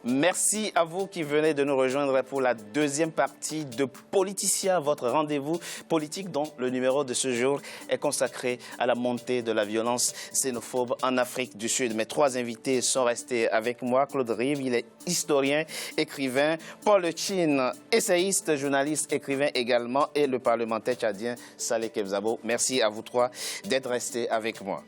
Merci à vous qui venez de nous rejoindre pour la deuxième partie de Politicien, votre rendez-vous politique dont le numéro de ce jour est consacré à la montée de la violence xénophobe en Afrique du Sud. Mes trois invités sont restés avec moi. Claude Rive, il est historien, écrivain. Paul Chin, essayiste, journaliste, écrivain également. Et le parlementaire tchadien Saleh Kebzabo. Merci à vous trois d'être restés avec moi.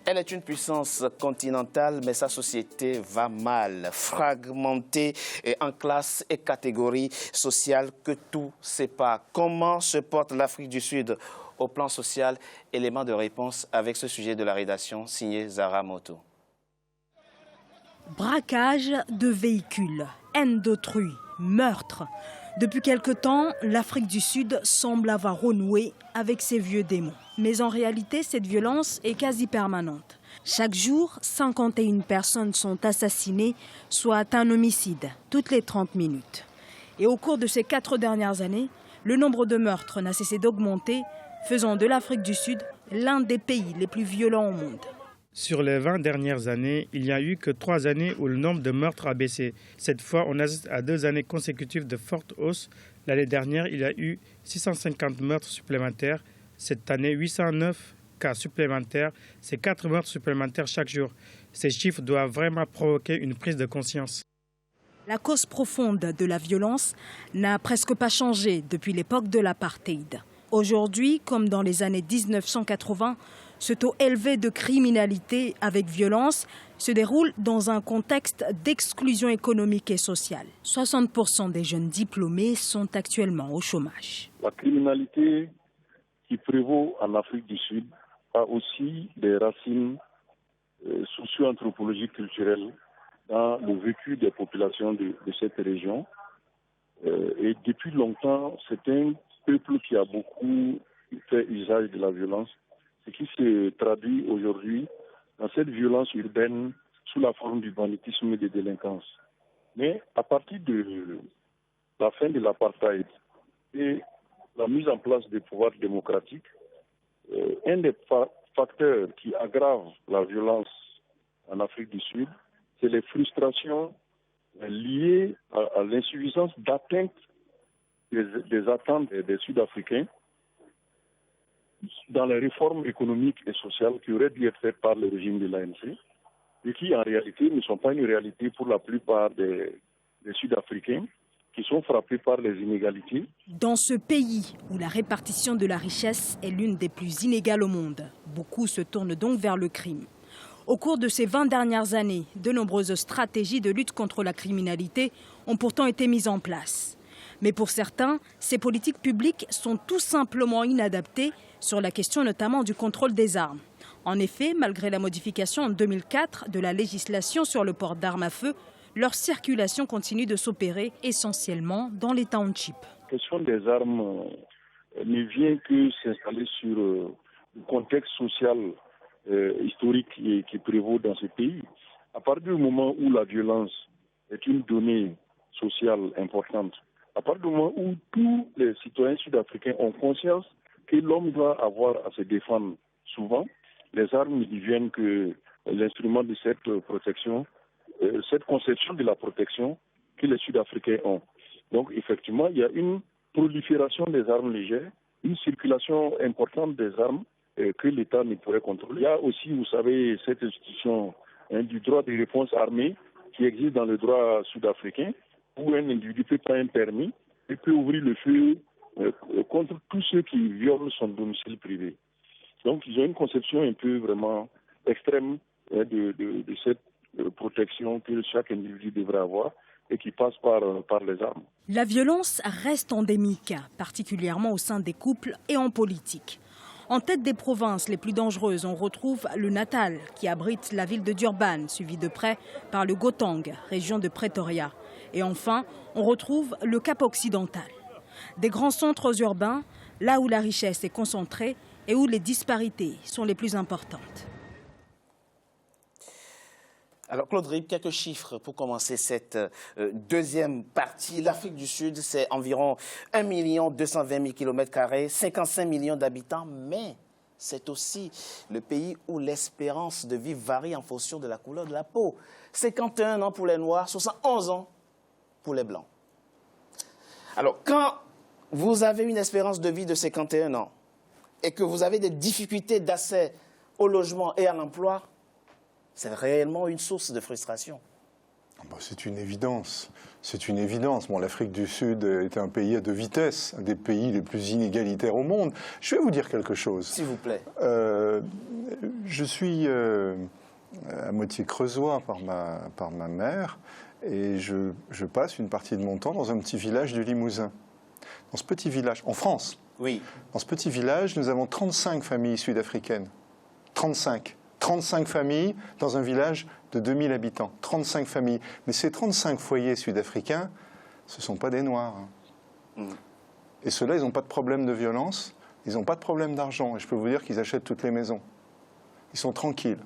Elle est une puissance continentale, mais sa société va mal, fragmentée en classes et catégories sociales que tout sépare. Comment se porte l'Afrique du Sud au plan social? Élément de réponse avec ce sujet de la rédaction signé Zara Moto. Braquage de véhicules, haine d'autrui, meurtre. Depuis quelque temps, l'Afrique du Sud semble avoir renoué avec ses vieux démons. Mais en réalité, cette violence est quasi permanente. Chaque jour, 51 personnes sont assassinées, soit un homicide, toutes les 30 minutes. Et au cours de ces 4 dernières années, le nombre de meurtres n'a cessé d'augmenter, faisant de l'Afrique du Sud l'un des pays les plus violents au monde. Sur les 20 dernières années, il n'y a eu que 3 années où le nombre de meurtres a baissé. Cette fois, on assiste à 2 années consécutives de forte hausse. L'année dernière, il y a eu 650 meurtres supplémentaires. Cette année, 809 cas supplémentaires. C'est 4 meurtres supplémentaires chaque jour. Ces chiffres doivent vraiment provoquer une prise de conscience. La cause profonde de la violence n'a presque pas changé depuis l'époque de l'apartheid. Aujourd'hui, comme dans les années 1980, ce taux élevé de criminalité avec violence se déroule dans un contexte d'exclusion économique et sociale. 60% des jeunes diplômés sont actuellement au chômage. La criminalité qui prévaut en Afrique du Sud a aussi des racines socio-anthropologiques culturelles dans le vécu des populations de cette région. Et depuis longtemps, c'est un peuple qui a beaucoup fait usage de la violence, ce qui se traduit aujourd'hui dans cette violence urbaine sous la forme du banditisme et de délinquance. Mais à partir de la fin de l'apartheid et la mise en place des pouvoirs démocratiques, un des facteurs qui aggrave la violence en Afrique du Sud, c'est les frustrations liées à l'insuffisance d'atteinte des attentes des Sud-Africains dans les réformes économiques et sociales qui auraient dû être faites par le régime de l'ANC et qui, en réalité, ne sont pas une réalité pour la plupart des Sud-Africains qui sont frappés par les inégalités. Dans ce pays où la répartition de la richesse est l'une des plus inégales au monde, beaucoup se tournent donc vers le crime. Au cours de ces 20 dernières années, de nombreuses stratégies de lutte contre la criminalité ont pourtant été mises en place. Mais pour certains, ces politiques publiques sont tout simplement inadaptées sur la question notamment du contrôle des armes. En effet, malgré la modification en 2004 de la législation sur le port d'armes à feu, leur circulation continue de s'opérer essentiellement dans les townships. La question des armes ne vient que s'installer sur le contexte social historique qui prévaut dans ce pays. À partir du moment où la violence est une donnée sociale importante, à partir du moment où tous les citoyens sud-africains ont conscience que l'homme doit avoir à se défendre souvent, les armes ne deviennent que l'instrument de cette protection, cette conception de la protection que les Sud-Africains ont. Donc effectivement, il y a une prolifération des armes légères, une circulation importante des armes que l'État ne pourrait contrôler. Il y a aussi, vous savez, cette institution du droit de réponse armée qui existe dans le droit sud-africain, où un individu peut prendre un permis et peut ouvrir le feu contre tous ceux qui violent son domicile privé. Donc ils ont une conception un peu vraiment extrême de cette protection que chaque individu devrait avoir et qui passe par les armes. La violence reste endémique, particulièrement au sein des couples et en politique. En tête des provinces les plus dangereuses, on retrouve le Natal, qui abrite la ville de Durban, suivi de près par le Gauteng, région de Pretoria. Et enfin, on retrouve le Cap occidental. Des grands centres urbains, là où la richesse est concentrée et où les disparités sont les plus importantes. Alors Claude Ribe, quelques chiffres pour commencer cette deuxième partie. L'Afrique du Sud, c'est environ 1 220 000 km², 55 millions d'habitants, mais c'est aussi le pays où l'espérance de vie varie en fonction de la couleur de la peau. 51 ans pour les Noirs, 71 ans pour les Blancs. Alors, quand vous avez une espérance de vie de 51 ans et que vous avez des difficultés d'accès au logement et à l'emploi, c'est réellement une source de frustration. C'est une évidence. C'est une évidence. Bon, l'Afrique du Sud est un pays à deux vitesses, un des pays les plus inégalitaires au monde. Je vais vous dire quelque chose. S'il vous plaît. Je suis à moitié creusois par ma mère et je passe une partie de mon temps dans un petit village du Limousin. Dans ce petit village, en France, oui. Dans ce petit village, nous avons 35 familles sud-africaines. 35. 35 familles dans un village de 2000 habitants. 35 familles. Mais ces 35 foyers sud-africains, ce ne sont pas des Noirs. Et ceux-là, ils n'ont pas de problème de violence, ils n'ont pas de problème d'argent. Et je peux vous dire qu'ils achètent toutes les maisons. Ils sont tranquilles.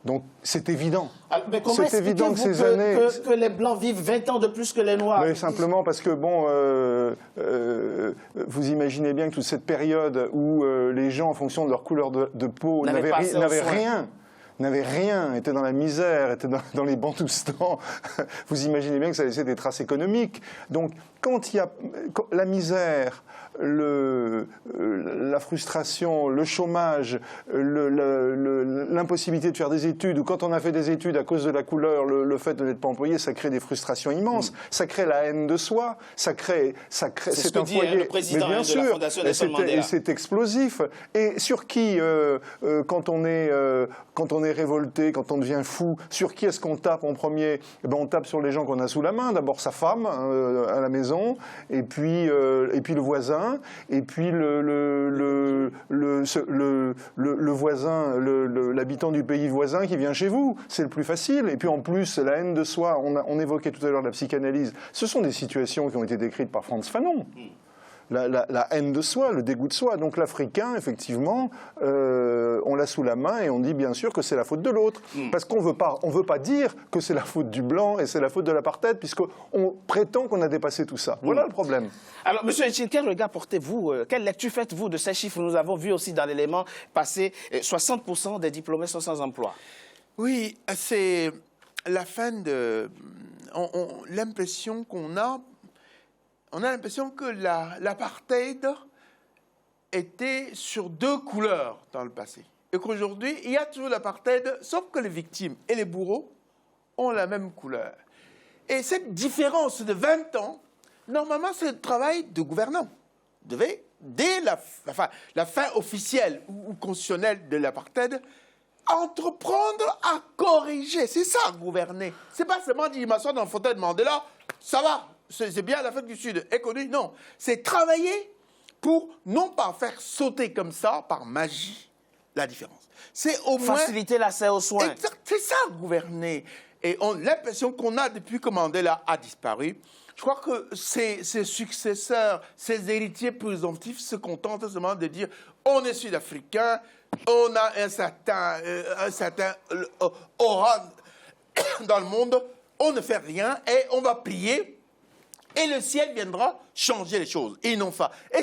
Donc, c'est évident. Mais comment expliquez-vous que les Blancs vivent 20 ans de plus que les Noirs? Mais simplement parce que, bon, vous imaginez bien que toute cette période où les gens, en fonction de leur couleur de peau, n'avaient rien, étaient dans la misère, étaient dans les bantoustans, vous imaginez bien que ça laissait des traces économiques. Donc, quand il y a la misère, la frustration, le chômage, l'impossibilité de faire des études, ou quand on a fait des études à cause de la couleur, le fait de n'être pas employé, ça crée des frustrations immenses, ça crée la haine de soi, c'est ce que dit le président de la Fondation Nelson Mandela. Et c'est explosif. Et sur qui, quand on est révolté, quand on devient fou, sur qui est-ce qu'on tape en premier? On tape sur les gens qu'on a sous la main. D'abord sa femme à la maison, et puis le voisin, et puis le voisin, l'habitant du pays voisin qui vient chez vous. C'est le plus facile. Et puis en plus, la haine de soi, on évoquait tout à l'heure la psychanalyse. Ce sont des situations qui ont été décrites par Frantz Fanon. La haine de soi, le dégoût de soi. Donc l'Africain, effectivement, on l'a sous la main et on dit bien sûr que c'est la faute de l'autre. Parce qu'on ne veut pas dire que c'est la faute du blanc et c'est la faute de l'apartheid, puisqu'on prétend qu'on a dépassé tout ça. Voilà le problème. Alors, M. Etchil, quel regard portez-vous, quelle lecture faites-vous de ces chiffres? Nous avons vu aussi dans l'élément passé 60% des diplômés sont sans emploi. Oui, c'est la fin de... l'impression qu'on a... On a l'impression que l'apartheid était sur deux couleurs dans le passé. Et qu'aujourd'hui, il y a toujours l'apartheid, sauf que les victimes et les bourreaux ont la même couleur. Et cette différence de 20 ans, normalement, c'est le travail de gouvernants. Vous devez, dès la fin officielle ou constitutionnelle de l'apartheid, entreprendre à corriger. C'est ça, gouverner. C'est pas seulement dire, il m'assoit dans le fauteuil de Mandela, ça va. C'est bien l'Afrique du Sud, économique, non. C'est travailler pour non pas faire sauter comme ça, par magie, la différence. C'est au moins... Faciliter l'accès aux soins. Exact, c'est ça, gouverner. Et l'impression qu'on a depuis que Mandela a disparu, je crois que ses successeurs, ses héritiers présomptifs se contentent seulement de dire on est sud-africain, on a un certain aura dans le monde, on ne fait rien et on va prier. Et le ciel viendra changer les choses. Et non pas. Et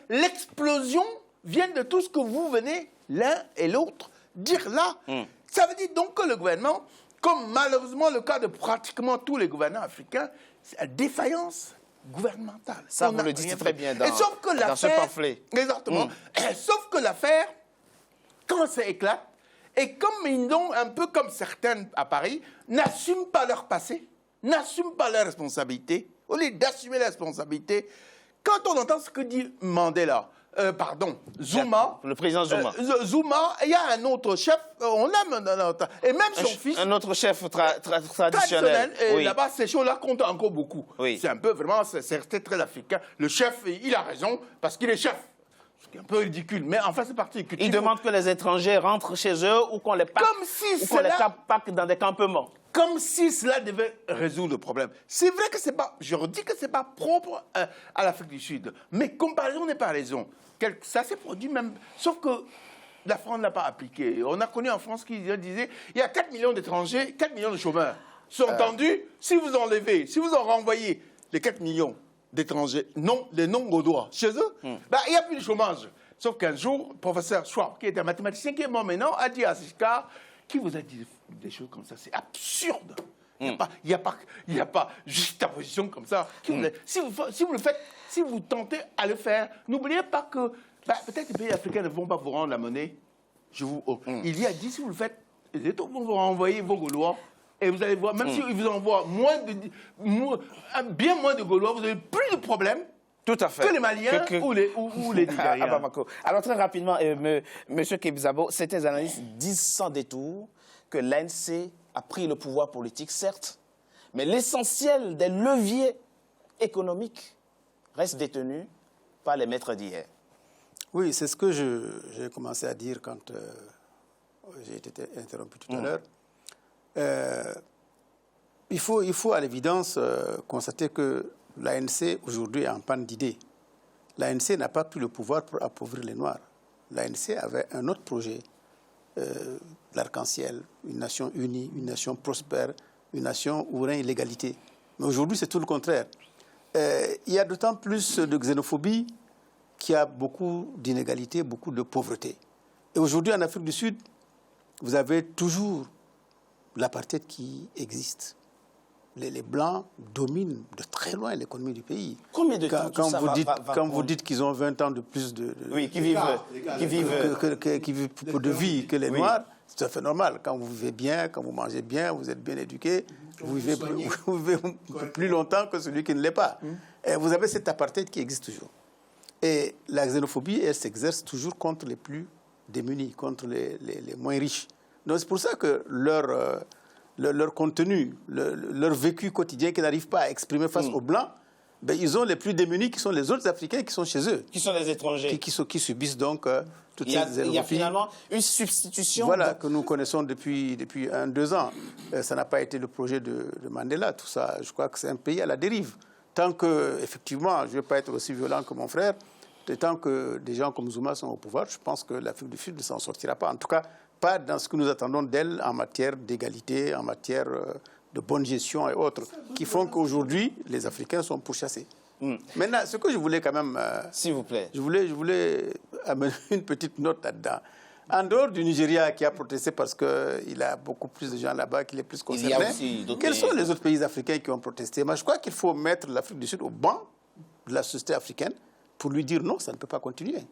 l'explosion vient de tout ce que vous venez, l'un et l'autre, dire là. Ça veut dire donc que le gouvernement, comme malheureusement le cas de pratiquement tous les gouvernants africains, c'est la défaillance gouvernementale. Ça, vous le dites très bien dans ce pamphlet. Exactement. Sauf que l'affaire, quand ça éclate, et comme ils ont, un peu comme certains à Paris, n'assument pas leur passé, n'assument pas leurs responsabilités, au lieu d'assumer la responsabilité, quand on entend ce que dit Mandela, Zuma, le président Zuma. Zuma, il y a un autre chef, on l'aime, et même son fils. Un autre chef traditionnel. Et oui. Là-bas, ces choses-là comptent encore beaucoup. Oui. C'est un peu vraiment, c'est très africain. Le chef, il a raison, parce qu'il est chef. C'est un peu ridicule, mais enfin, c'est parti. Il demande que les étrangers rentrent chez eux ou qu'on les paque, paque dans des campements. Comme si cela devait résoudre le problème. C'est vrai que c'est pas, je redis que c'est pas propre à l'Afrique du Sud, mais comparaison n'est pas raison. Ça s'est produit même, sauf que la France ne l'a pas appliqué. On a connu en France qui disait, il y a 4 millions d'étrangers, 4 millions de chômeurs. Entendu, si vous enlevez, si vous en renvoyez les 4 millions d'étrangers, les non-gaudois chez eux, il n'y a plus de chômage. Sauf qu'un jour, le professeur Schwab, qui est un mathématicien qui est mort maintenant, a dit à Giscard, Qui vous a dit des choses comme ça? C'est absurde. Il n'y a pas juste ta position comme ça. Si vous le faites, si vous tentez à le faire, n'oubliez pas que peut-être les pays africains ne vont pas vous rendre la monnaie. Il y a dit, si vous le faites, les États vont vous renvoyer vos Gaulois. Et vous allez voir, même s'ils vous envoient bien moins de Gaulois, vous n'avez plus de problème. Tout à fait. Que les Maliens ou les Nigériens. Bamako. Alors très rapidement, M. Kebisabo, certains analystes disent sans détour que l'ANC a pris le pouvoir politique, certes, mais l'essentiel des leviers économiques reste détenu par les maîtres d'hier. Oui, c'est ce que j'ai commencé à dire quand j'ai été interrompu tout à l'heure. Il faut à l'évidence constater que l'ANC aujourd'hui est en panne d'idées. L'ANC n'a pas pris le pouvoir pour appauvrir les Noirs. L'ANC avait un autre projet, l'arc-en-ciel, une nation unie, une nation prospère, une nation où règne l'égalité. Mais aujourd'hui, c'est tout le contraire. Il y a d'autant plus de xénophobie qu'il y a beaucoup d'inégalités, beaucoup de pauvreté. Et aujourd'hui, en Afrique du Sud, vous avez toujours l'apartheid qui existe. Les Blancs dominent de très loin l'économie du pays. Combien de temps Quand vous dites qu'ils ont 20 ans de plus de oui, qui vivent de vie que les Noirs, c'est tout à fait normal. Quand vous vivez bien, quand vous mangez bien, vous êtes bien éduqué, vous vivez plus longtemps que celui qui ne l'est pas. Et vous avez cet apartheid qui existe toujours. Et la xénophobie, elle s'exerce toujours contre les plus démunis, contre les moins riches. Donc c'est pour ça que leur contenu, leur vécu quotidien qu'ils n'arrivent pas à exprimer face aux Blancs, ben, ils ont les plus démunis qui sont les autres Africains qui sont chez eux. Qui sont les étrangers. Qui subissent donc toutes ces xénophobies. Il y a finalement une substitution. Voilà, que nous connaissons depuis 1-2 ans. Ça n'a pas été le projet de Mandela, tout ça. Je crois que c'est un pays à la dérive. Tant que, effectivement, je ne vais pas être aussi violent que mon frère, tant que des gens comme Zuma sont au pouvoir, je pense que l'Afrique du Sud ne s'en sortira pas. En tout cas, pas dans ce que nous attendons d'elle en matière d'égalité, en matière de bonne gestion et autres, qui font qu'aujourd'hui, les Africains sont pourchassés. Maintenant, ce que je voulais quand même... S'il vous plaît. Je voulais amener une petite note là-dedans. En dehors du Nigeria qui a protesté parce qu'il a beaucoup plus de gens là-bas qu'il est plus concerné, quels sont les autres pays africains qui ont protesté? Moi, je crois qu'il faut mettre l'Afrique du Sud au banc de la société africaine pour lui dire non, ça ne peut pas continuer.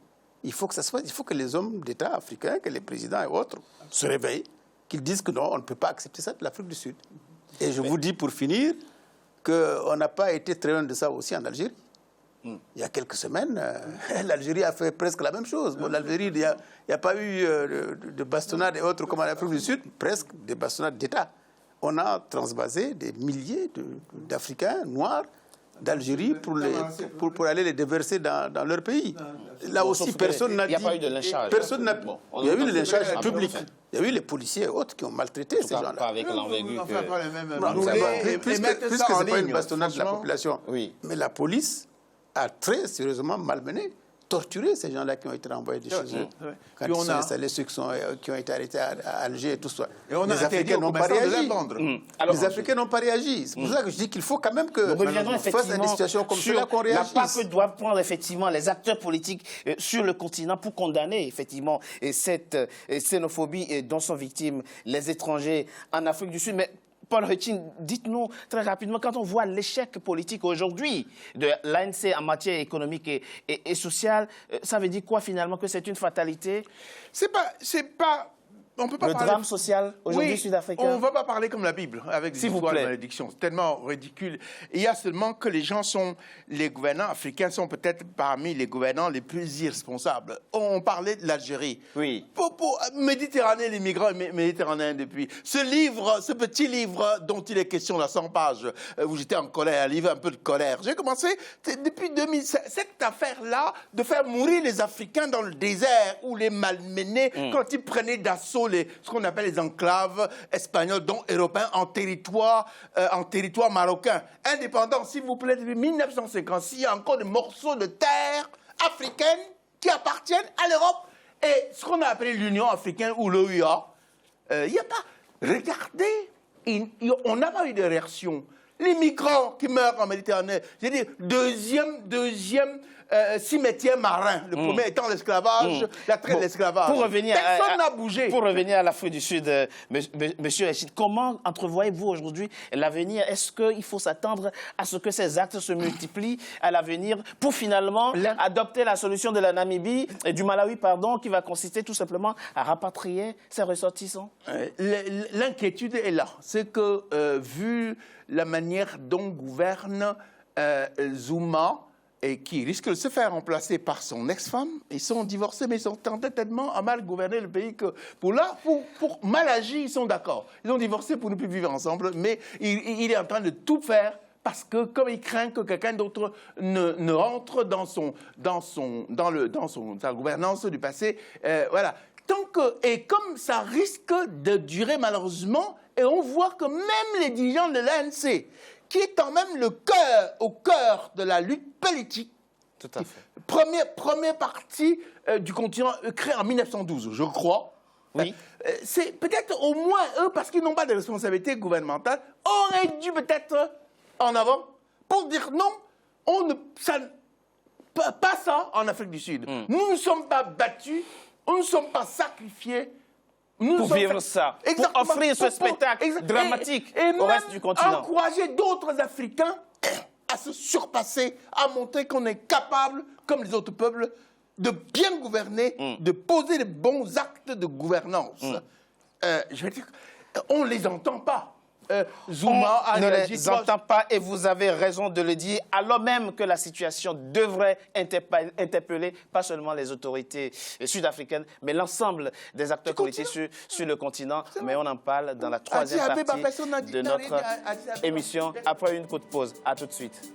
Il faut que ça se fasse. Il faut que les hommes d'État africains, que les présidents et autres se réveillent, qu'ils disent que non, on ne peut pas accepter ça de l'Afrique du Sud. Et je vous dis pour finir qu'on n'a pas été très loin de ça aussi en Algérie. Il y a quelques semaines, l'Algérie a fait presque la même chose. Bon, l'Algérie, il n'y a pas eu de bastonnade et autres comme en Afrique du Sud, presque des bastonnades d'État. On a transvasé des milliers d'Africains noirs d'Algérie pour aller les déverser dans leur pays. Là aussi, personne n'a dit... Il n'y a pas eu de lynchage. Il y a eu le lynchage public. Il y a eu les policiers et autres qui ont maltraité ces gens-là. Pas avec l'envergure Puisque ce n'est pas une bastonnade de la population. Oui. Mais la police a très sérieusement malmené, torturé ces gens-là qui ont été renvoyés de chez eux. Quand ils sont installés, ceux qui ont été arrêtés à Alger et tout ça. Et on a les Africains n'ont pas réagi. Les Africains n'ont pas réagi. C'est pour ça que je dis qu'il faut quand même que face à des situations comme cela qu'on réagisse. La part que doivent prendre effectivement les acteurs politiques sur le continent pour condamner effectivement cette xénophobie dont sont victimes les étrangers en Afrique du Sud. Mais Paul Retching, dites-nous très rapidement, quand on voit l'échec politique aujourd'hui de l'ANC en matière économique et sociale, ça veut dire quoi finalement? Que c'est une fatalité? C'est pas... On peut pas le parler... drame social aujourd'hui sud-africain. On ne va pas parler comme la Bible, avec des histoires de malédiction. C'est tellement ridicule. Il y a seulement que les gouvernants africains sont peut-être parmi les gouvernants les plus irresponsables. On parlait de l'Algérie. Oui. Pour Méditerranée, les migrants méditerranéens depuis. Ce petit livre dont il est question, là, 100 pages, où j'étais en colère, un livre un peu de colère. J'ai commencé depuis 2007, cette affaire-là, de faire mourir les Africains dans le désert ou les malmener quand ils prenaient d'assaut ce qu'on appelle les enclaves espagnoles, dont européens, en territoire marocain. Indépendant, s'il vous plaît, depuis 1956, il y a encore des morceaux de terre africaine qui appartiennent à l'Europe. Et ce qu'on a appelé l'Union africaine ou l'OUA, il n'y a pas... Regardez, on n'a pas eu de réaction. Les migrants qui meurent en Méditerranée, j'ai dit, deuxième cimetière marin. Le premier étant l'esclavage, la traite de l'esclavage. Personne n'a bougé. Pour revenir à l'Afrique du Sud, Monsieur Rachid, comment entrevoyez-vous aujourd'hui l'avenir? Est-ce qu'il faut s'attendre à ce que ces actes se multiplient à l'avenir pour finalement adopter la solution de la Namibie et du Malawi, pardon, qui va consister tout simplement à rapatrier ces ressortissants? L'inquiétude est là. C'est que, vu la manière dont gouverne Zuma, et qui risque de se faire remplacer par son ex-femme, ils sont divorcés, mais ils sont tellement à mal gouverner le pays que pour mal agir, ils sont d'accord. Ils ont divorcé pour ne plus vivre ensemble, mais il est en train de tout faire parce que comme il craint que quelqu'un d'autre ne rentre dans sa gouvernance du passé, voilà. Et comme ça risque de durer malheureusement, et on voit que même les dirigeants de l'ANC, qui est quand même au cœur de la lutte politique. Tout à fait. Premier parti du continent créé en 1912, je crois. Oui. C'est peut-être au moins eux, parce qu'ils n'ont pas de responsabilité gouvernementale, auraient dû peut-être en avant pour dire non, pas ça en Afrique du Sud. Nous ne sommes pas battus, nous ne sommes pas sacrifiés. Pour vivre ça, pour offrir ce spectacle dramatique au reste du continent. Encourager d'autres Africains à se surpasser, à montrer qu'on est capable, comme les autres peuples, de bien gouverner, de poser les bons actes de gouvernance. Je veux dire, on ne les entend pas. Zuma on ne les entend pas et vous avez raison de le dire, alors même que la situation devrait interpeller pas seulement les autorités sud-africaines, mais l'ensemble des acteurs politiques sur le continent. Mais on en parle dans la troisième partie de notre émission après une courte pause. À tout de suite.